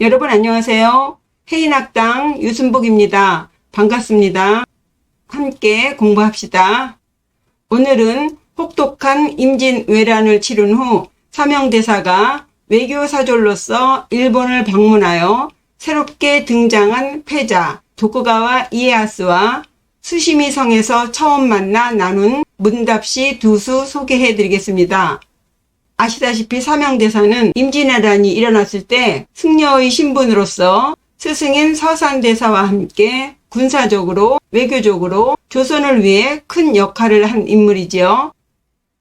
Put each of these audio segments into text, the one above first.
여러분 안녕하세요. 해인학당 유순복입니다. 반갑습니다. 함께 공부합시다. 오늘은 혹독한 임진왜란을 치른 후 사명대사가 외교사절로서 일본을 방문하여 새롭게 등장한 패자 도쿠가와 이에야스와 스시미 성에서 처음 만나 나눈 문답시 두 수 소개해드리겠습니다. 아시다시피 사명대사는 임진왜란이 일어났을 때 승려의 신분으로서 스승인 서산대사와 함께 군사적으로 외교적으로 조선을 위해 큰 역할을 한 인물이지요.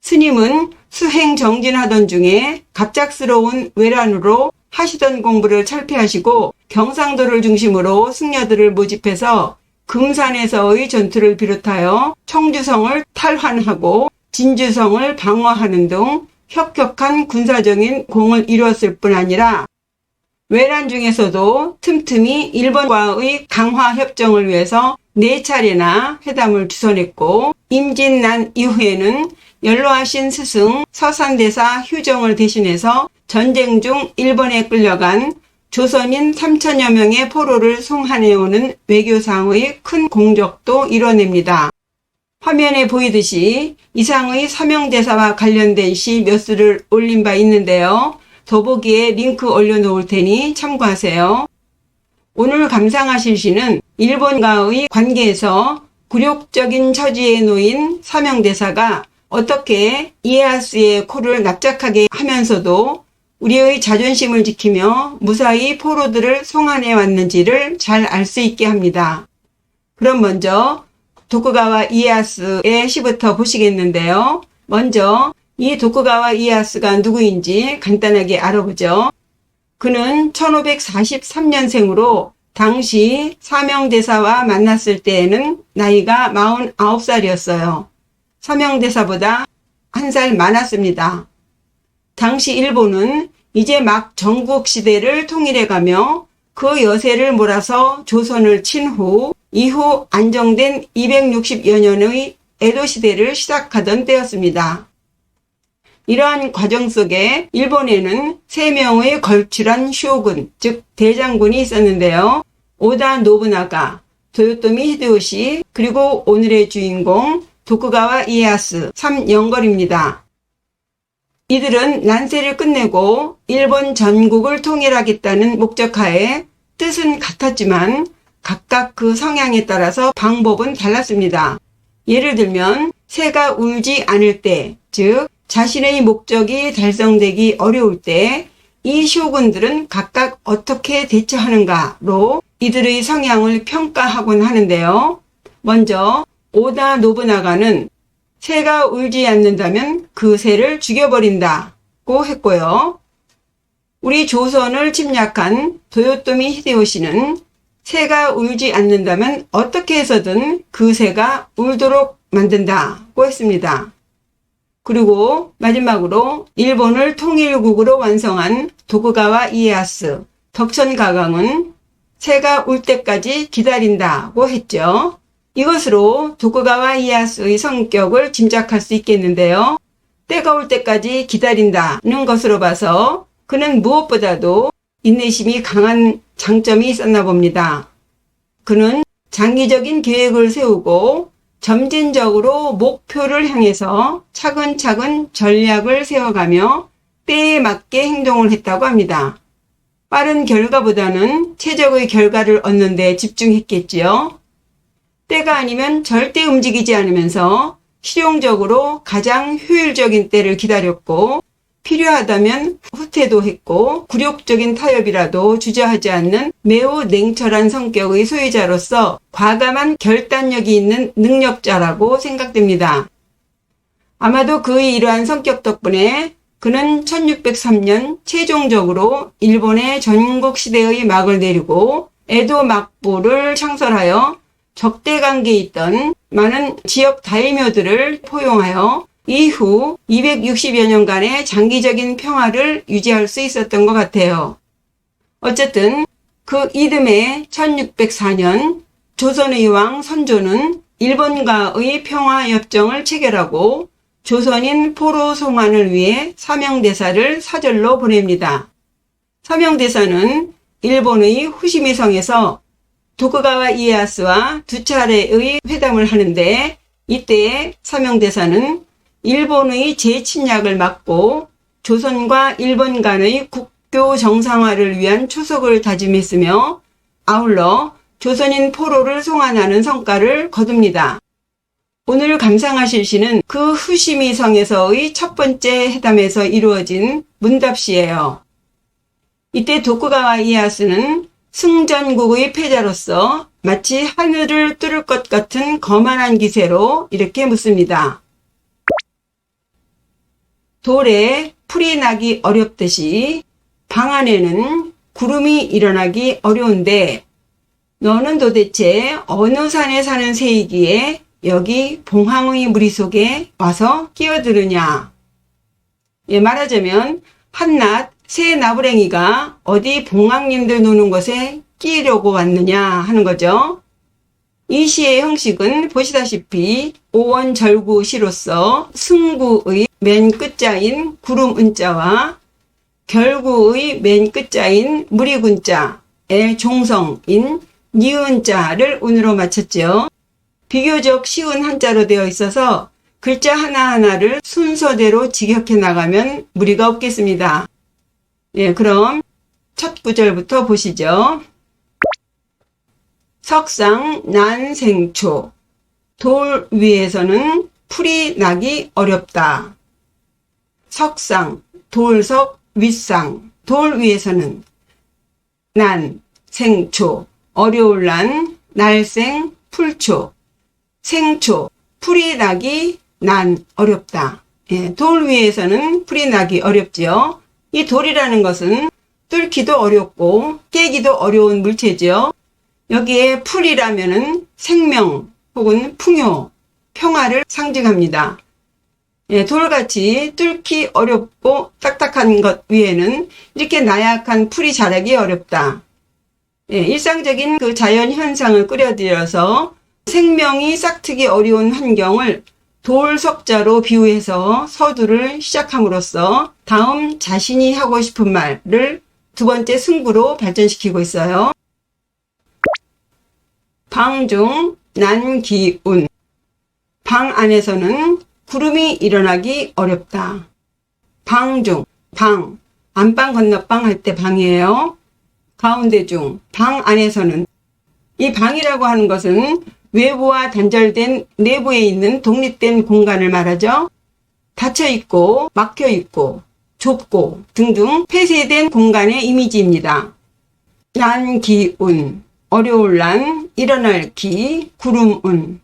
스님은 수행 정진하던 중에 갑작스러운 왜란으로 하시던 공부를 철폐하시고 경상도를 중심으로 승려들을 모집해서 금산에서의 전투를 비롯하여 청주성을 탈환하고 진주성을 방어하는 등 혁혁한 군사적인 공을 이루었을 뿐 아니라 왜란 중에서도 틈틈이 일본과의 강화 협정을 위해서 4차례나 회담을 주선했고 임진난 이후에는 연로하신 스승 서산대사 휴정을 대신해서 전쟁 중 일본에 끌려간 조선인 3천여 명의 포로를 송환해오는 외교상의 큰 공적도 이뤄냅니다. 화면에 보이듯이 이상의 사명대사와 관련된 시 몇 수를 올린 바 있는데요. 더보기에 링크 올려놓을 테니 참고하세요. 오늘 감상하실 시는 일본과의 관계에서 굴욕적인 처지에 놓인 사명대사가 어떻게 이에야스의 코를 납작하게 하면서도 우리의 자존심을 지키며 무사히 포로들을 송환해 왔는지를 잘 알 수 있게 합니다. 그럼 먼저 도쿠가와 이에야스의 시부터 보시겠는데요. 먼저 이 도쿠가와 이에야스가 누구인지 간단하게 알아보죠. 그는 1543년생으로 당시 사명대사와 만났을 때에는 나이가 49살이었어요. 사명대사보다 1살 많았습니다. 당시 일본은 이제 막 전국시대를 통일해가며 그 여세를 몰아서 조선을 친 후 이후 안정된 260여 년의 에도시대를 시작하던 때였습니다. 이러한 과정 속에 일본에는 3명의 걸출한 쇼군, 즉 대장군이 있었는데요. 오다 노부나가, 도요토미 히데요시, 그리고 오늘의 주인공 도쿠가와 이에야스 3영걸입니다. 이들은 난세를 끝내고 일본 전국을 통일하겠다는 목적하에 뜻은 같았지만 각각 그 성향에 따라서 방법은 달랐습니다. 예를 들면 새가 울지 않을 때, 즉 자신의 목적이 달성되기 어려울 때 이 쇼군들은 각각 어떻게 대처하는가로 이들의 성향을 평가하곤 하는데요. 먼저 오다 노부나가는 새가 울지 않는다면 그 새를 죽여버린다고 했고요. 우리 조선을 침략한 도요토미 히데요시는 새가 울지 않는다면 어떻게 해서든 그 새가 울도록 만든다고 했습니다. 그리고 마지막으로 일본을 통일국으로 완성한 도쿠가와 이에야스, 덕천가강은 새가 울 때까지 기다린다고 했죠. 이것으로 도쿠가와 이에야스의 성격을 짐작할 수 있겠는데요. 때가 올 때까지 기다린다는 것으로 봐서 그는 무엇보다도 인내심이 강한 장점이 있었나 봅니다. 그는 장기적인 계획을 세우고 점진적으로 목표를 향해서 차근차근 전략을 세워가며 때에 맞게 행동을 했다고 합니다. 빠른 결과보다는 최적의 결과를 얻는 데 집중했겠지요. 때가 아니면 절대 움직이지 않으면서 실용적으로 가장 효율적인 때를 기다렸고 필요하다면 후퇴도 했고 굴욕적인 타협이라도 주저하지 않는 매우 냉철한 성격의 소유자로서 과감한 결단력이 있는 능력자라고 생각됩니다. 아마도 그의 이러한 성격 덕분에 그는 1603년 최종적으로 일본의 전국시대의 막을 내리고 에도 막부를 창설하여 적대관계에 있던 많은 지역 다이묘들을 포용하여 이후 260여 년간의 장기적인 평화를 유지할 수 있었던 것 같아요. 어쨌든 그 이듬해 1604년 조선의 왕 선조는 일본과의 평화협정을 체결하고 조선인 포로 송환을 위해 사명대사를 사절로 보냅니다. 사명대사는 일본의 후시미성에서 도쿠가와 이에야스와 두 차례의 회담을 하는데, 이때 사명대사는 일본의 재침략을 막고 조선과 일본 간의 국교 정상화를 위한 초석을 다짐했으며, 아울러 조선인 포로를 송환하는 성과를 거둡니다. 오늘 감상하실 시는 그 후시미성에서의 첫 번째 회담에서 이루어진 문답시예요. 이때 도쿠가와 이에야스는 승전국의 패자로서 마치 하늘을 뚫을 것 같은 거만한 기세로 이렇게 묻습니다. 돌에 풀이 나기 어렵듯이 방 안에는 구름이 일어나기 어려운데, 너는 도대체 어느 산에 사는 새이기에 여기 봉황의 무리 속에 와서 끼어드느냐. 말하자면 한낱 새 나부랭이가 어디 봉황님들 노는 곳에 끼려고 왔느냐 하는 거죠. 이 시의 형식은 보시다시피 오원절구 시로서 승구의 맨 끝자인 구름 은자와 결구의 맨 끝자인 무리군자의 종성인 니은자를 운으로 맞췄죠. 비교적 쉬운 한자로 되어 있어서 글자 하나하나를 순서대로 직역해 나가면 무리가 없겠습니다. 그럼 첫 구절부터 보시죠. 석상 난생초. 돌 위에서는 풀이 나기 어렵다. 석상, 돌석, 윗상. 돌 위에서는 난, 생초. 어려울 난, 날생, 풀초. 생초, 풀이 나기 난, 어렵다. 돌 위에서는 풀이 나기 어렵지요. 이 돌이라는 것은 뚫기도 어렵고 깨기도 어려운 물체죠. 여기에 풀이라면은 생명 혹은 풍요, 평화를 상징합니다. 돌같이 뚫기 어렵고 딱딱한 것 위에는 이렇게 나약한 풀이 자라기 어렵다. 일상적인 그 자연 현상을 끌어들여서 생명이 싹트기 어려운 환경을 돌석자로 비유해서 서두를 시작함으로써 다음 자신이 하고 싶은 말을 두 번째 승부로 발전시키고 있어요. 방중 난기운. 방 안에서는 구름이 일어나기 어렵다. 방중, 방, 안방 건너방 할 때 방이에요. 가운데 중, 방 안에서는. 이 방이라고 하는 것은 외부와 단절된 내부에 있는 독립된 공간을 말하죠. 닫혀있고 막혀있고 좁고 등등 폐쇄된 공간의 이미지입니다. 난기운, 어려울 난, 일어날 기, 구름운.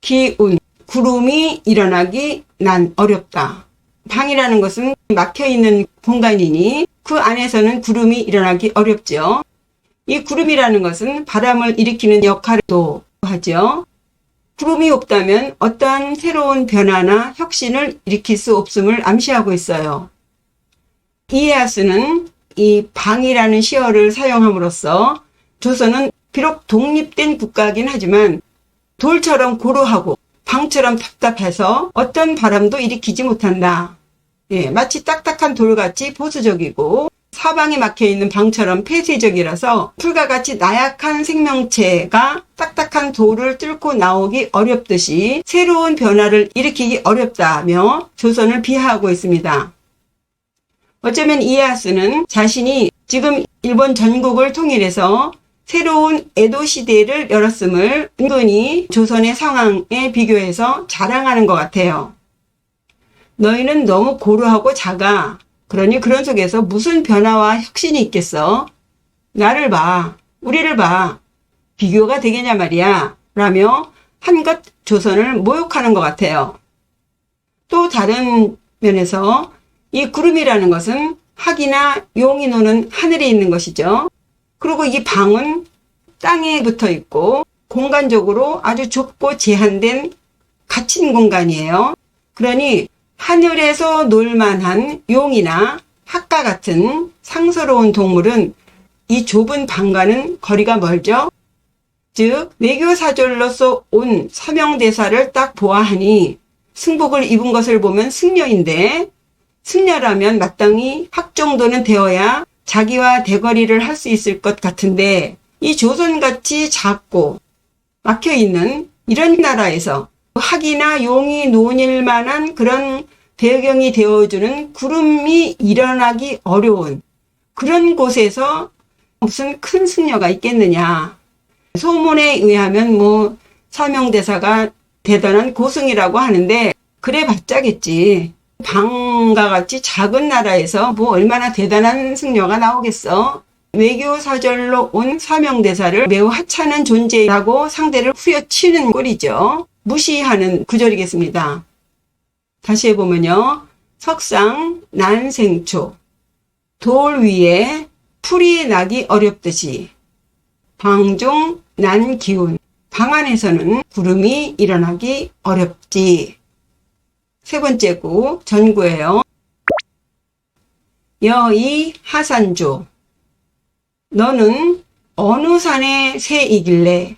기운, 구름이 일어나기 난 어렵다. 방이라는 것은 막혀있는 공간이니 그 안에서는 구름이 일어나기 어렵죠. 이 구름이라는 것은 바람을 일으키는 역할도 하죠. 구름이 없다면 어떠한 새로운 변화나 혁신을 일으킬 수 없음을 암시하고 있어요. 이에야스는 이 방이라는 시어를 사용함으로써 조선은 비록 독립된 국가이긴 하지만 돌처럼 고루하고 방처럼 답답해서 어떤 바람도 일으키지 못한다. 마치 딱딱한 돌같이 보수적이고 사방에 막혀있는 방처럼 폐쇄적이라서 풀과 같이 나약한 생명체가 딱딱한 돌을 뚫고 나오기 어렵듯이 새로운 변화를 일으키기 어렵다며 조선을 비하하고 있습니다. 어쩌면 이에야스는 자신이 지금 일본 전국을 통일해서 새로운 에도 시대를 열었음을 은근히 조선의 상황에 비교해서 자랑하는 것 같아요. 너희는 너무 고루하고 작아. 그러니 그런 속에서 무슨 변화와 혁신이 있겠어? 나를 봐. 우리를 봐. 비교가 되겠냐 말이야. 라며 한껏 조선을 모욕하는 것 같아요. 또 다른 면에서 이 구름이라는 것은 학이나 용이 노는 하늘에 있는 것이죠. 그리고 이 방은 땅에 붙어 있고 공간적으로 아주 좁고 제한된 갇힌 공간이에요. 그러니 하늘에서 놀만한 용이나 학과 같은 상스러운 동물은 이 좁은 방과는 거리가 멀죠. 즉 외교사절로서 온 서명대사를 딱 보아하니 승복을 입은 것을 보면 승려인데, 승려라면 마땅히 학 정도는 되어야 자기와 대거리를 할 수 있을 것 같은데 이 조선같이 작고 막혀있는 이런 나라에서 학이나 용이 논일 만한 그런 배경이 되어주는 구름이 일어나기 어려운 그런 곳에서 무슨 큰 승려가 있겠느냐. 소문에 의하면 사명대사가 대단한 고승이라고 하는데 그래 봤자겠지. 방과 같이 작은 나라에서 얼마나 대단한 승려가 나오겠어. 외교 사절로 온 사명대사를 매우 하찮은 존재라고 상대를 후려치는 꼴이죠. 무시하는 구절이겠습니다. 다시 해보면요. 석상 난생초 돌 위에 풀이 나기 어렵듯이 방중 난기운 방 안에서는 구름이 일어나기 어렵지. 세 번째 구 전구예요. 여의 하산조 너는 어느 산의 새이길래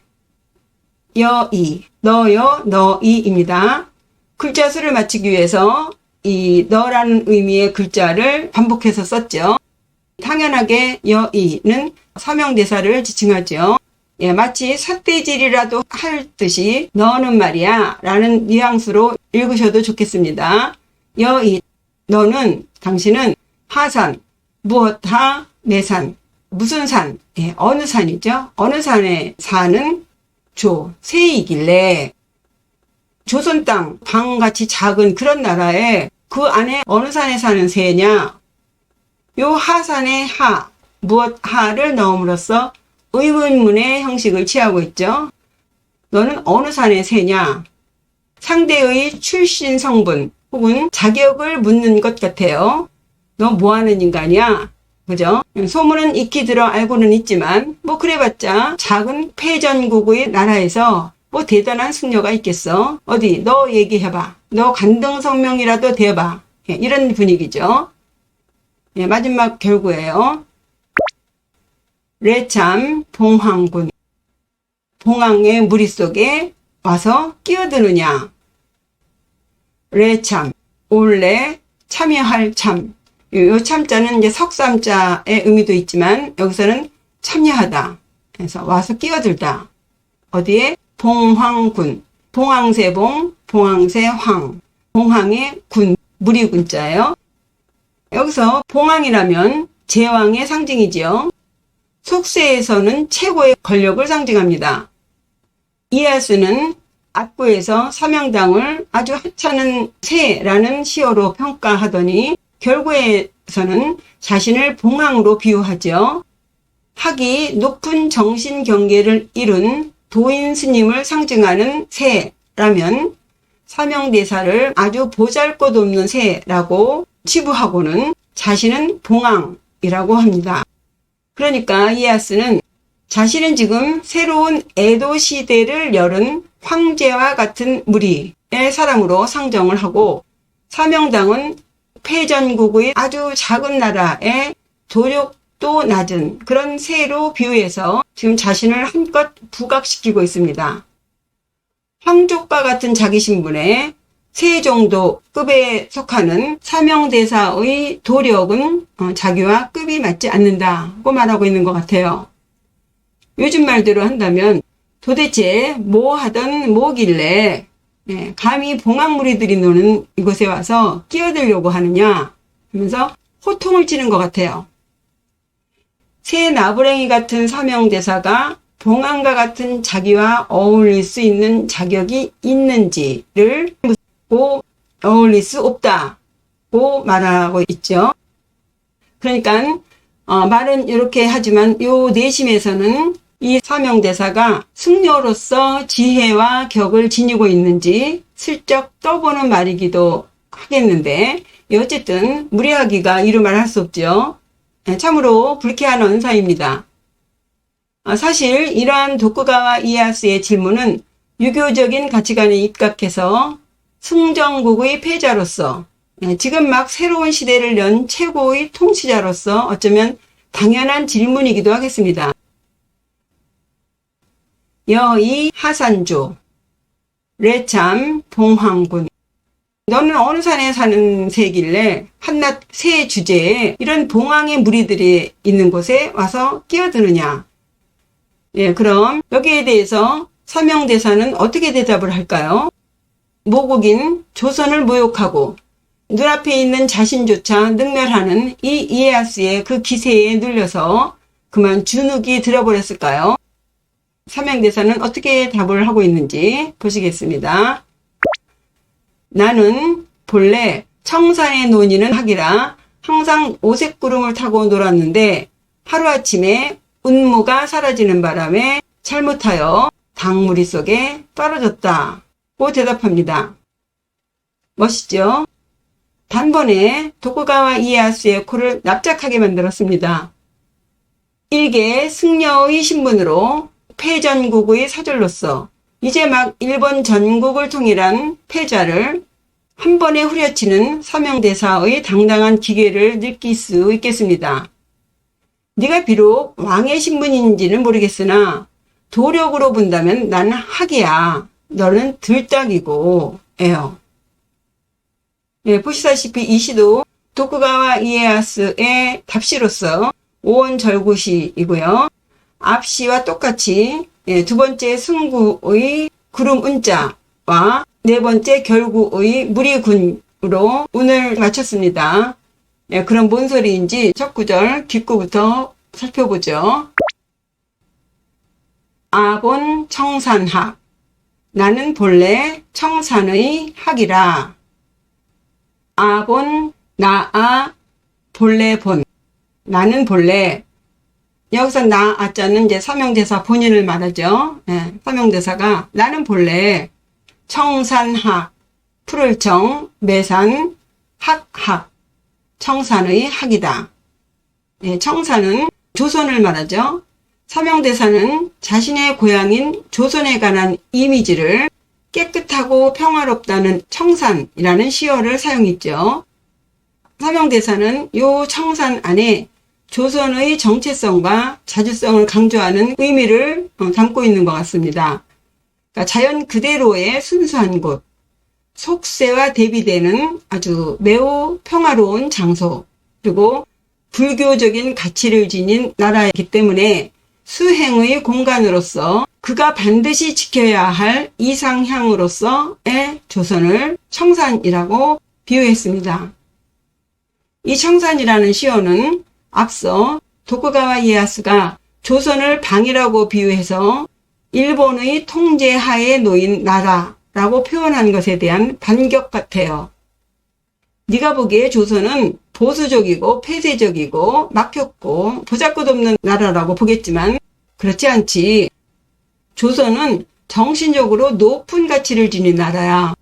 여의 너여 너이입니다. 글자 수를 맞추기 위해서 이 너라는 의미의 글자를 반복해서 썼죠. 당연하게 여의는 사명대사를 지칭하죠. 마치 삿대질이라도 할 듯이 너는 말이야 라는 뉘앙스로 읽으셔도 좋겠습니다. 여의 너는 당신은 하산 무엇하 매산 무슨 산 어느 산이죠. 어느 산에 사는 새이길래 조선 땅 방같이 작은 그런 나라에 그 안에 어느 산에 사는 새냐. 요 하산의 무엇 하를 넣음으로써 의문문의 형식을 취하고 있죠. 너는 어느 산의 새냐. 상대의 출신 성분 혹은 자격을 묻는 것 같아요. 너 뭐하는 인간이야? 그죠? 소문은 익히 들어 알고는 있지만 그래봤자 작은 패전국의 나라에서 대단한 승려가 있겠어. 어디 너 얘기해봐. 너 간등성명이라도 대봐. 이런 분위기죠. 마지막 결구예요. 레참 봉황군 봉황의 무리 속에 와서 끼어드느냐. 레참 올래 참여할 참. 요 참자는 이제 석삼자의 의미도 있지만 여기서는 참여하다. 그래서 와서 끼어들다. 어디에? 봉황군. 봉황세봉, 봉황세황. 봉황의 군, 무리군자예요. 여기서 봉황이라면 제왕의 상징이지요. 속세에서는 최고의 권력을 상징합니다. 이에야스는 압구에서 삼양당을 아주 하찮은 새라는 시어로 평가하더니 결국에서는 자신을 봉황으로 비유하죠. 학이 높은 정신 경계를 이룬 도인 스님을 상징하는 새라면 사명대사를 아주 보잘것없는 새라고 치부하고는 자신은 봉황이라고 합니다. 그러니까 이에야스는 자신은 지금 새로운 에도 시대를 열은 황제와 같은 무리의 사람으로 상정을 하고 사명당은 패전국의 아주 작은 나라의 도력도 낮은 그런 새로 비유해서 지금 자신을 한껏 부각시키고 있습니다. 황족과 같은 자기 신분에 새 정도 급에 속하는 사명대사의 도력은 자기와 급이 맞지 않는다고 말하고 있는 것 같아요. 요즘 말대로 한다면 도대체 뭐 하던 뭐길래 감히 봉황무리들이 노는 이곳에 와서 끼어들려고 하느냐 하면서 호통을 치는 것 같아요. 새 나부랭이 같은 사명대사가 봉황과 같은 자기와 어울릴 수 있는 자격이 있는지를 묻고 어울릴 수 없다고 말하고 있죠. 그러니까 말은 이렇게 하지만 요 내심에서는 이 사명대사가 승려로서 지혜와 격을 지니고 있는지 슬쩍 떠보는 말이기도 하겠는데 어쨌든 무리하기가 이루 말할 수 없죠. 참으로 불쾌한 언사입니다. 사실 이러한 도쿠가와 이에야스의 질문은 유교적인 가치관에 입각해서 승정국의 패자로서 지금 막 새로운 시대를 연 최고의 통치자로서 어쩌면 당연한 질문이기도 하겠습니다. 여의 하산조 레참 봉황군 너는 어느 산에 사는 새길래 한낱 새 주제에 이런 봉황의 무리들이 있는 곳에 와서 끼어드느냐. 예, 그럼 여기에 대해서 사명대사는 어떻게 대답을 할까요? 모국인 조선을 모욕하고 눈앞에 있는 자신조차 능멸하는 이 이에야스의 그 기세에 눌려서 그만 주눅이 들어버렸을까요? 사명대사는 어떻게 답을 하고 있는지 보시겠습니다. 나는 본래 청산의 논의는 하기라 항상 오색구름을 타고 놀았는데 하루아침에 운무가 사라지는 바람에 잘못하여 강무리 속에 떨어졌다 고 대답합니다. 멋있죠? 단번에 도쿠가와 이에야스의 코를 납작하게 만들었습니다. 일개 승려의 신분으로 패전국의 사절로서 이제 막 일본 전국을 통일한 패자를 한 번에 후려치는 사명대사의 당당한 기계를 느낄 수 있겠습니다. 네가 비록 왕의 신분인지는 모르겠으나 도력으로 본다면 나는 학이야. 너는 들딱이고 에요. 네, 보시다시피 이 시도 도쿠가와 이에야스의 답시로서 오원절구시이고요. 앞시와 똑같이 두 번째 승구의 구름 운자와 네 번째 결구의 무리군으로 운을 마쳤습니다. 그럼 뭔 소리인지 첫 구절 뒷구부터 살펴보죠. 아본 청산학. 나는 본래 청산의 학이라. 아본 나아 본래 본. 나는 본래. 여기서 나아자는 이제 사명대사 본인을 말하죠. 사명대사가 나는 본래 청산학, 풀을 청, 매산, 학학, 청산의 학이다. 청산은 조선을 말하죠. 사명대사는 자신의 고향인 조선에 관한 이미지를 깨끗하고 평화롭다는 청산이라는 시어를 사용했죠. 사명대사는 이 청산 안에 조선의 정체성과 자주성을 강조하는 의미를 담고 있는 것 같습니다. 그러니까 자연 그대로의 순수한 곳, 속세와 대비되는 아주 매우 평화로운 장소, 그리고 불교적인 가치를 지닌 나라이기 때문에 수행의 공간으로서 그가 반드시 지켜야 할 이상향으로서의 조선을 청산이라고 비유했습니다. 이 청산이라는 시어는 앞서 도쿠가와 이에야스가 조선을 방이라고 비유해서 일본의 통제하에 놓인 나라라고 표현한 것에 대한 반격 같아요. 네가 보기에 조선은 보수적이고 폐쇄적이고 막혔고 보잘것없는 나라라고 보겠지만 그렇지 않지. 조선은 정신적으로 높은 가치를 지닌 나라야.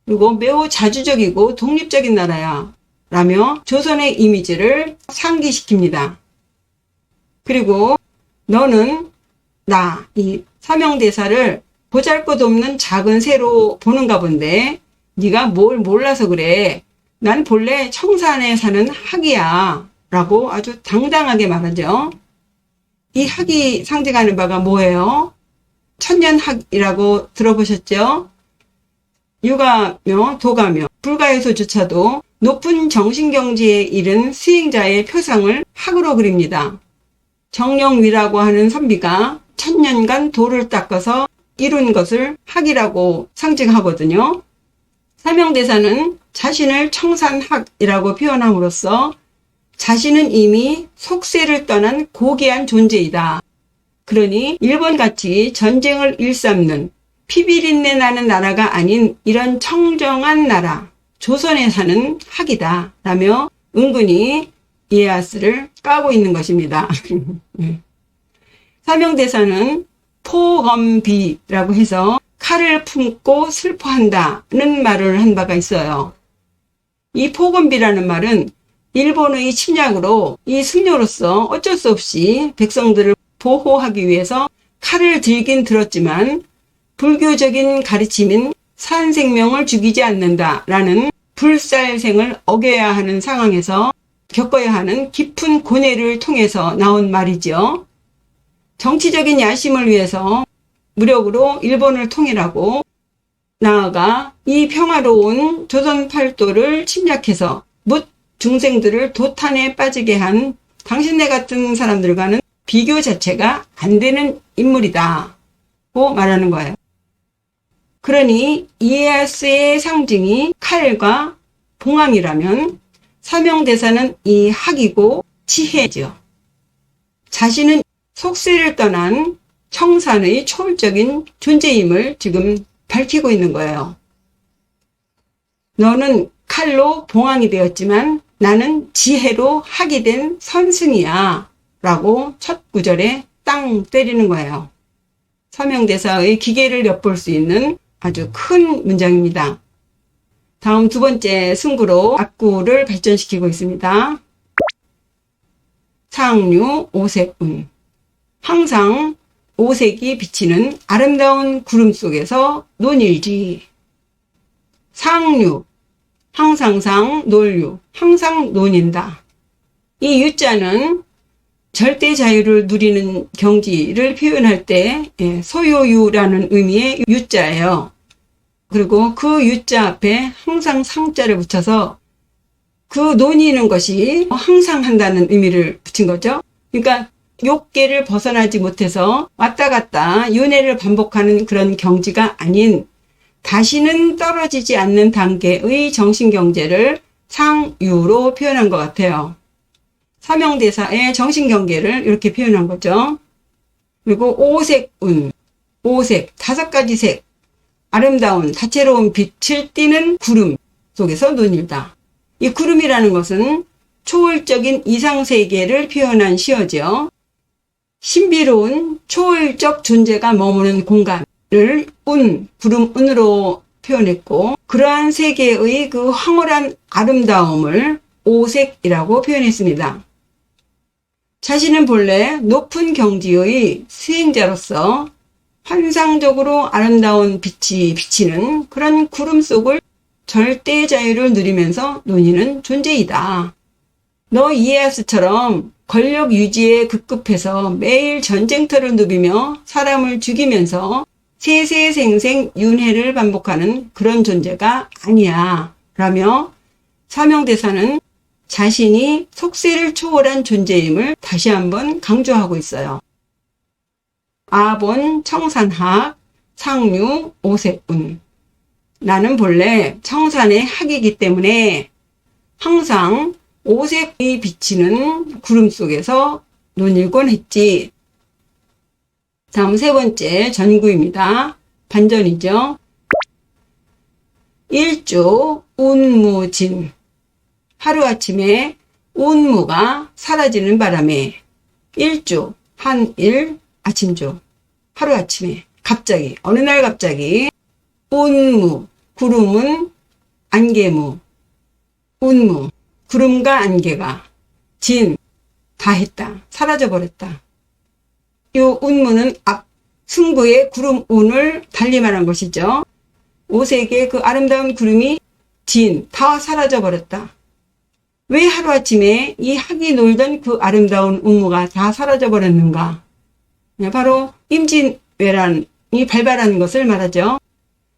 그리고 매우 자주적이고 독립적인 나라야. 라며 조선의 이미지를 상기시킵니다. 그리고 너는 이 사명대사를 보잘것없는 작은 새로 보는가 본데 네가 뭘 몰라서 그래. 난 본래 청산에 사는 학이야. 라고 아주 당당하게 말하죠. 이 학이 상징하는 바가 뭐예요? 천년학이라고 들어보셨죠? 유가며 도가며 불가에서조차도 높은 정신경지에 이른 수행자의 표상을 학으로 그립니다. 정령위라고 하는 선비가 천년간 도를 닦아서 이룬 것을 학이라고 상징하거든요. 사명대사는 자신을 청산학이라고 표현함으로써 자신은 이미 속세를 떠난 고귀한 존재이다. 그러니 일본같이 전쟁을 일삼는 피비린내 나는 나라가 아닌 이런 청정한 나라, 조선에 사는 학이다. 라며 은근히 이에야스를 까고 있는 것입니다. 사명대사는 포검비라고 해서 칼을 품고 슬퍼한다는 말을 한 바가 있어요. 이 포검비라는 말은 일본의 침략으로 이 승려로서 어쩔 수 없이 백성들을 보호하기 위해서 칼을 들긴 들었지만 불교적인 가르침인 산 생명을 죽이지 않는다라는 불살생을 어겨야 하는 상황에서 겪어야 하는 깊은 고뇌를 통해서 나온 말이죠. 정치적인 야심을 위해서 무력으로 일본을 통일하고 나아가 이 평화로운 조선 팔도를 침략해서 묻 중생들을 도탄에 빠지게 한 당신네 같은 사람들과는 비교 자체가 안 되는 인물이다 고 말하는 거예요. 그러니 이에야스의 상징이 칼과 봉황이라면 사명대사는 이 학이고 지혜죠. 자신은 속세를 떠난 청산의 초월적인 존재임을 지금 밝히고 있는 거예요. 너는 칼로 봉황이 되었지만 나는 지혜로 학이 된 선승이야 라고 첫 구절에 땅 때리는 거예요. 서명대사의 기계를 엿볼 수 있는 아주 큰 문장입니다. 다음 두 번째 승구로 악구를 발전시키고 있습니다. 상류 오색운. 항상 오색이 비치는 아름다운 구름 속에서 논일지. 상류, 항상상, 논류, 항상 논인다. 이 유자는 절대 자유를 누리는 경지를 표현할 때 소요유라는 의미의 유자예요. 그리고 그 유자 앞에 항상 상자를 붙여서 그 논이는 것이 항상 한다는 의미를 붙인 거죠. 그러니까 욕계를 벗어나지 못해서 왔다 갔다 윤회를 반복하는 그런 경지가 아닌 다시는 떨어지지 않는 단계의 정신경제를 상유로 표현한 것 같아요. 사명대사의 정신경계를 이렇게 표현한 거죠. 그리고 오색운, 오색, 5가지 색, 아름다운 다채로운 빛을 띠는 구름 속에서 논일다. 이 구름이라는 것은 초월적인 이상세계를 표현한 시어죠. 신비로운 초월적 존재가 머무는 공간을 구름운으로 표현했고 그러한 세계의 그 황홀한 아름다움을 오색이라고 표현했습니다. 자신은 본래 높은 경지의 수행자로서 환상적으로 아름다운 빛이 비치는 그런 구름 속을 절대 자유를 누리면서 논의는 존재이다. 너 이에야스처럼 권력 유지에 급급해서 매일 전쟁터를 누비며 사람을 죽이면서 세세생생 윤회를 반복하는 그런 존재가 아니야 라며 사명대사는 자신이 속세를 초월한 존재임을 다시 한번 강조하고 있어요. 아본 청산학, 상류 오색운. 나는 본래 청산의 학이기 때문에 항상 오색이 비치는 구름 속에서 논일곤 했지. 다음 세 번째 전구입니다. 반전이죠. 일조 운무진. 하루아침에 운무가 사라지는 바람에 일조, 한일, 아침조. 하루아침에 갑자기 어느 날 갑자기 운무, 구름은 안개무, 운무, 구름과 안개가 진, 다 했다. 사라져버렸다. 이 운무는 앞 승부의 구름 운을 달리 말한 것이죠. 오색의 그 아름다운 구름이 진, 다 사라져버렸다. 왜 하루아침에 이 학이 놀던 그 아름다운 운무가 다 사라져버렸는가? 바로 임진왜란이 발발한 것을 말하죠.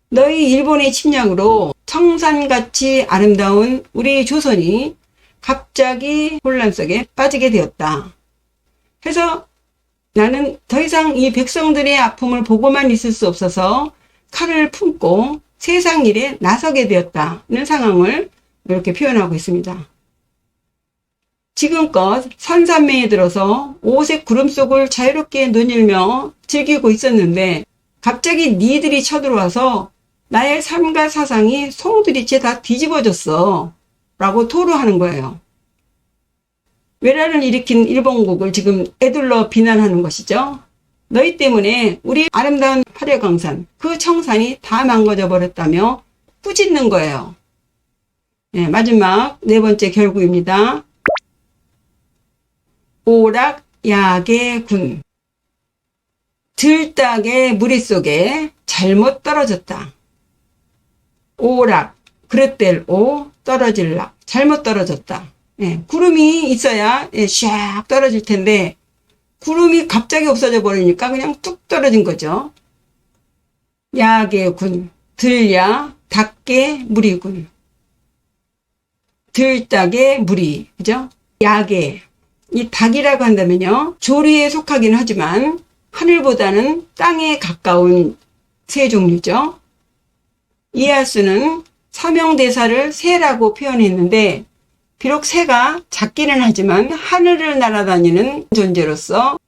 너희 일본의 침략으로 청산같이 아름다운 우리 조선이 갑자기 혼란 속에 빠지게 되었다. 그래서 나는 더 이상 이 백성들의 아픔을 보고만 있을 수 없어서 칼을 품고 세상 일에 나서게 되었다는 상황을 이렇게 표현하고 있습니다. 지금껏 산산매에 들어서 오색 구름 속을 자유롭게 논일며 즐기고 있었는데 갑자기 니들이 쳐들어와서 나의 삶과 사상이 송두리째 다 뒤집어졌어 라고 토로하는 거예요. 외란을 일으킨 일본국을 지금 애둘러 비난하는 것이죠. 너희 때문에 우리 아름다운 화려강산, 그 청산이 다 망가져 버렸다며 꾸짖는 거예요. 네, 마지막 네 번째 결구입니다. 오락야개군. 들딱의 무리 속에 잘못 떨어졌다. 오락, 그릇될 오, 떨어질 락, 잘못 떨어졌다. 구름이 있어야 샥 떨어질 텐데 구름이 갑자기 없어져 버리니까 그냥 뚝 떨어진 거죠. 야개군, 들야 닭게 무리군. 들닭의 무리, 그죠? 야게. 이 닭이라고 한다면요, 조류에 속하긴 하지만 하늘보다는 땅에 가까운 새 종류죠. 이에야스는 사명대사를 새라고 표현했는데, 비록 새가 작기는 하지만 하늘을 날아다니는 존재로서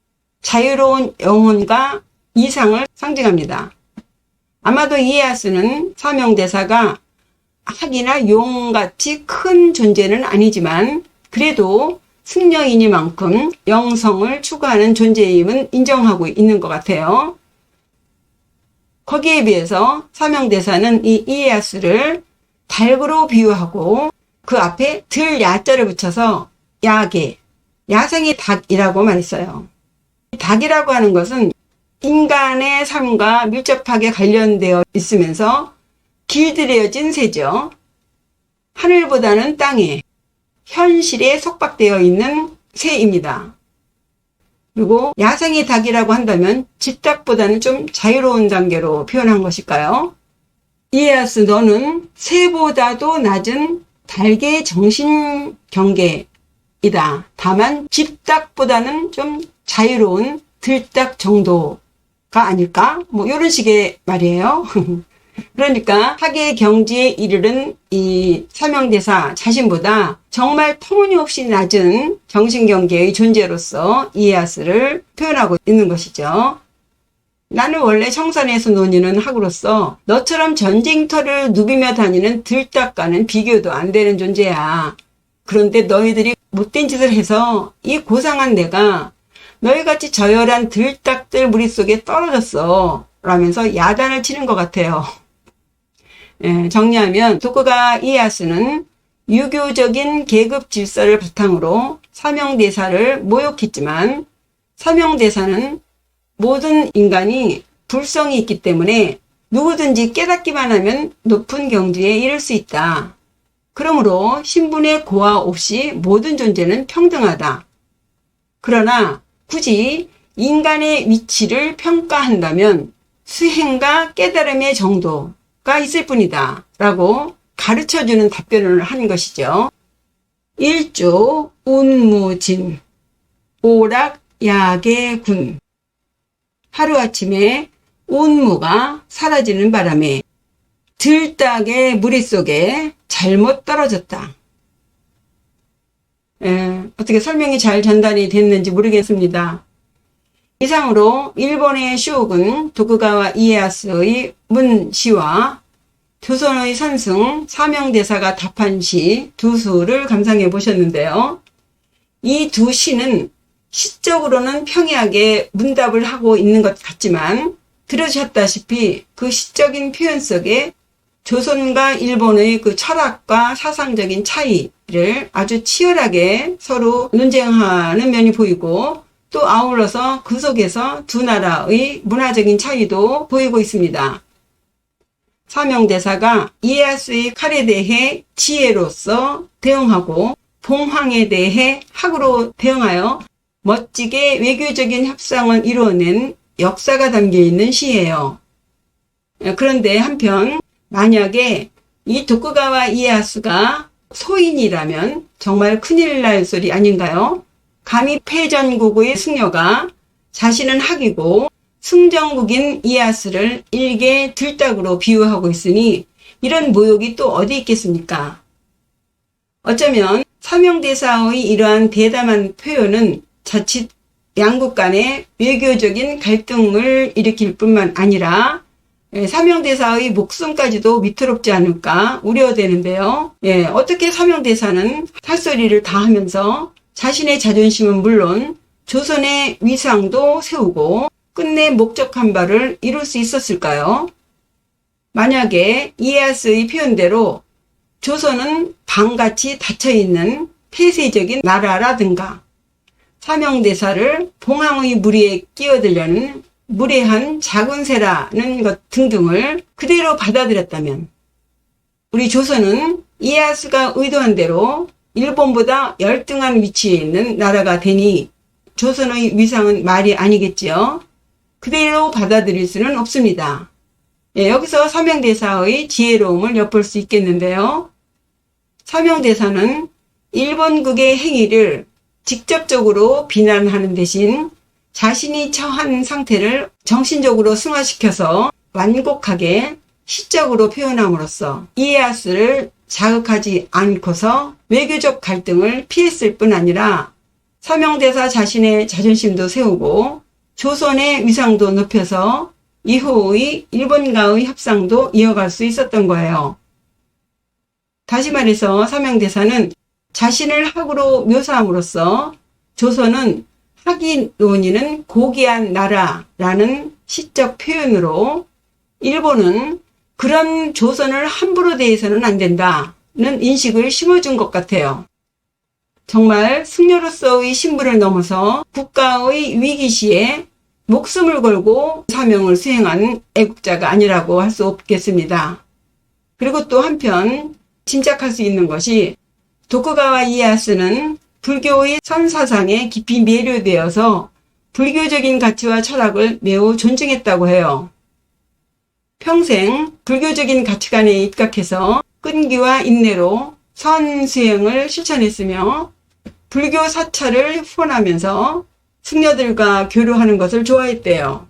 자유로운 영혼과 이상을 상징합니다. 아마도 이에야스는 사명대사가 학이나 용같이 큰 존재는 아니지만 그래도 승려이니만큼 영성을 추구하는 존재임은 인정하고 있는 것 같아요. 거기에 비해서 사명대사는 이 이에야스를 닭으로 비유하고 그 앞에 들 야자를 붙여서 야게, 야생의 닭이라고 말했어요. 닭이라고 하는 것은 인간의 삶과 밀접하게 관련되어 있으면서 길들여진 새죠. 하늘보다는 땅에, 현실에 속박되어 있는 새입니다. 그리고 야생의 닭이라고 한다면 집닭보다는 좀 자유로운 단계로 표현한 것일까요? 이에야스, 너는 새보다도 낮은 닭의 정신 경계이다. 다만 집닭보다는 좀 자유로운 들닭 정도가 아닐까? 뭐 이런 식의 말이에요. 그러니까 학의 경지에 이르른 이 사명대사 자신보다 정말 터무니없이 낮은 정신경계의 존재로서 이에야스를 표현하고 있는 것이죠. 나는 원래 청산에서 논의는 학으로서 너처럼 전쟁터를 누비며 다니는 들닭과는 비교도 안 되는 존재야. 그런데 너희들이 못된 짓을 해서 이 고상한 내가 너희같이 저열한 들닭들 무리 속에 떨어졌어 라면서 야단을 치는 것 같아요. 정리하면 도쿠가와 이에야스는 유교적인 계급 질서를 바탕으로 사명대사를 모욕했지만 사명대사는 모든 인간이 불성이 있기 때문에 누구든지 깨닫기만 하면 높은 경지에 이를 수 있다. 그러므로 신분의 고하 없이 모든 존재는 평등하다. 그러나 굳이 인간의 위치를 평가한다면 수행과 깨달음의 정도가 있을 뿐이다 라고 가르쳐주는 답변을 한 것이죠. 일조 운무진 오락야계군. 하루아침에 운무가 사라지는 바람에 들닭의 무리 속에 잘못 떨어졌다. 어떻게 설명이 잘 전달이 됐는지 모르겠습니다. 이상으로 일본의 쇼군 도쿠가와 이에야스의 문시와 조선의 선승 사명대사가 답한 시 두 수를 감상해 보셨는데요. 이 두 시는 시적으로는 평이하게 문답을 하고 있는 것 같지만 들으셨다시피 그 시적인 표현 속에 조선과 일본의 그 철학과 사상적인 차이를 아주 치열하게 서로 논쟁하는 면이 보이고 또 아울러서 그 속에서 두 나라의 문화적인 차이도 보이고 있습니다. 사명대사가 이에야스의 칼에 대해 지혜로서 대응하고 봉황에 대해 학으로 대응하여 멋지게 외교적인 협상을 이루어낸 역사가 담겨있는 시예요. 그런데 한편 만약에 이 도쿠가와 이에야스가 소인이라면 정말 큰일 날 소리 아닌가요? 감히 패전국의 승려가 자신은 학이고 승정국인 이에야스를 일개 들닭으로 비유하고 있으니 이런 모욕이 또 어디 있겠습니까? 어쩌면 사명대사의 이러한 대담한 표현은 자칫 양국 간의 외교적인 갈등을 일으킬 뿐만 아니라 사명대사의 목숨까지도 위태롭지 않을까 우려되는데요. 어떻게 사명대사는 할 소리를 다 하면서 자신의 자존심은 물론 조선의 위상도 세우고 끝내 목적한 바를 이룰 수 있었을까요? 만약에 이에야스의 표현대로 조선은 방같이 닫혀있는 폐쇄적인 나라라든가 사명대사를 봉황의 무리에 끼어들려는 무례한 작은 새라는 것 등등을 그대로 받아들였다면 우리 조선은 이에야스가 의도한 대로 일본보다 열등한 위치에 있는 나라가 되니 조선의 위상은 말이 아니겠지요. 그대로 받아들일 수는 없습니다. 여기서 서명대사의 지혜로움을 엿볼 수 있겠는데요. 서명대사는 일본국의 행위를 직접적으로 비난하는 대신 자신이 처한 상태를 정신적으로 승화시켜서 완곡하게 시적으로 표현함으로써 이에야스를 자극하지 않고서 외교적 갈등을 피했을 뿐 아니라 서명대사 자신의 자존심도 세우고 조선의 위상도 높여서 이후의 일본과의 협상도 이어갈 수 있었던 거예요. 다시 말해서 서명대사는 자신을 학으로 묘사함으로써 조선은 학이 논의는 고귀한 나라라는 시적 표현으로 일본은 그런 조선을 함부로 대해서는 안 된다는 인식을 심어준 것 같아요. 정말 승려로서의 신분을 넘어서 국가의 위기 시에 목숨을 걸고 사명을 수행한 애국자가 아니라고 할 수 없겠습니다. 그리고 또 한편 짐작할 수 있는 것이 도쿠가와 이에야스는 불교의 선사상에 깊이 매료되어서 불교적인 가치와 철학을 매우 존중했다고 해요. 평생 불교적인 가치관에 입각해서 끈기와 인내로 선수행을 실천했으며 불교 사찰을 후원하면서 승려들과 교류하는 것을 좋아했대요.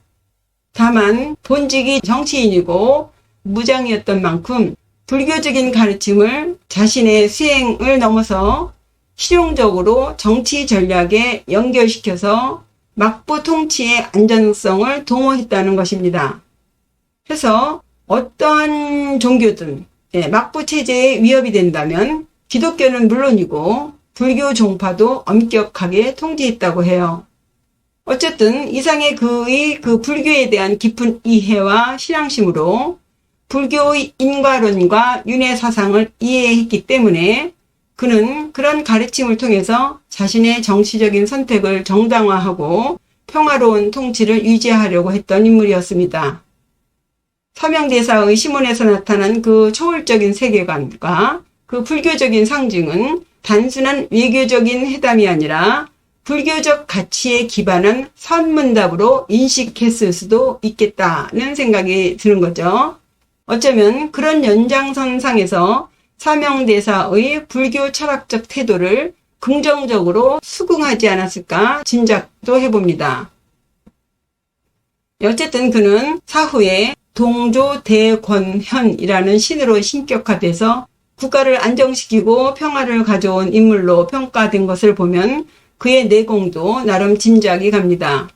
다만 본직이 정치인이고 무장이었던 만큼 불교적인 가르침을 자신의 수행을 넘어서 실용적으로 정치 전략에 연결시켜서 막부 통치의 안전성을 도모했다는 것입니다. 그래서 어떠한 종교든 막부 체제에 위협이 된다면 기독교는 물론이고 불교 종파도 엄격하게 통제했다고 해요. 어쨌든 이상의 그의 불교에 대한 깊은 이해와 신앙심으로 불교의 인과론과 윤회 사상을 이해했기 때문에 그는 그런 가르침을 통해서 자신의 정치적인 선택을 정당화하고 평화로운 통치를 유지하려고 했던 인물이었습니다. 서명대사의 시문에서 나타난 그 초월적인 세계관과 그 불교적인 상징은 단순한 외교적인 회담이 아니라 불교적 가치에 기반한 선문답으로 인식했을 수도 있겠다는 생각이 드는 거죠. 어쩌면 그런 연장선상에서 서명대사의 불교 철학적 태도를 긍정적으로 수긍하지 않았을까 짐작도 해봅니다. 어쨌든 그는 사후에 동조대권현이라는 신으로 신격화돼서 국가를 안정시키고 평화를 가져온 인물로 평가된 것을 보면 그의 내공도 나름 짐작이 갑니다.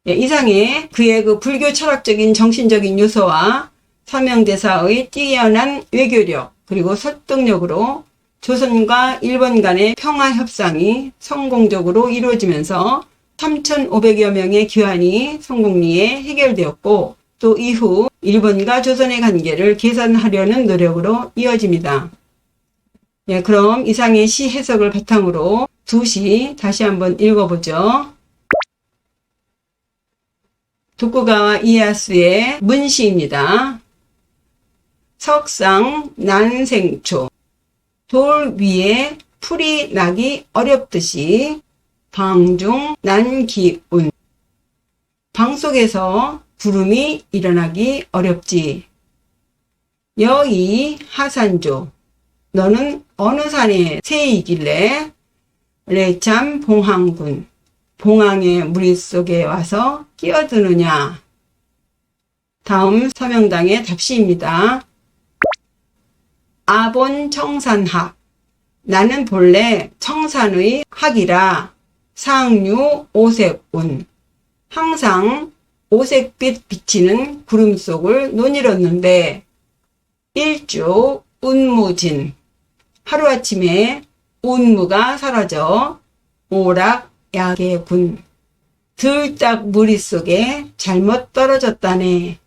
이상의 그의 불교 철학적인 정신적인 요소와 서명대사의 뛰어난 외교력 그리고 설득력으로 조선과 일본 간의 평화 협상이 성공적으로 이루어지면서 3,500여 명의 귀환이 성공리에 해결되었고 또 이후 일본과 조선의 관계를 개선하려는 노력으로 이어집니다. 그럼 이상의 시 해석을 바탕으로 두 시 다시 한번 읽어보죠. 도쿠가와 이에야스의 문시입니다. 석상 난생초 돌 위에 풀이 나기 어렵듯이 방중 난기운 방 속에서 구름이 일어나기 어렵지. 여이 하산조 너는 어느 산의 새이길래 레참 봉황군 봉황의 무리 속에 와서 끼어드느냐. 다음 서명당의 답시입니다. 아본 청산학 나는 본래 청산의 학이라 상류 오색운 항상 오색빛 비치는 구름 속을 논이렀는데 일주 운무진 하루아침에 운무가 사라져 오락야개군 들딱 무리 속에 잘못 떨어졌다네.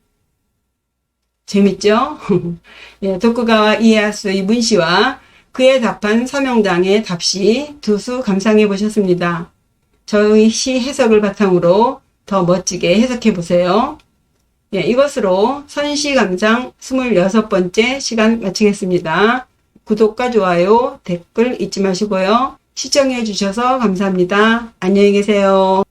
재밌죠? 도쿠가와 이에야스의 문시와 그에 답한 서명당의 답시 두 수 감상해 보셨습니다. 저의 시 해석을 바탕으로 더 멋지게 해석해 보세요. 이것으로 선시 감상 26번째 시간 마치겠습니다. 구독과 좋아요, 댓글 잊지 마시고요. 시청해 주셔서 감사합니다. 안녕히 계세요.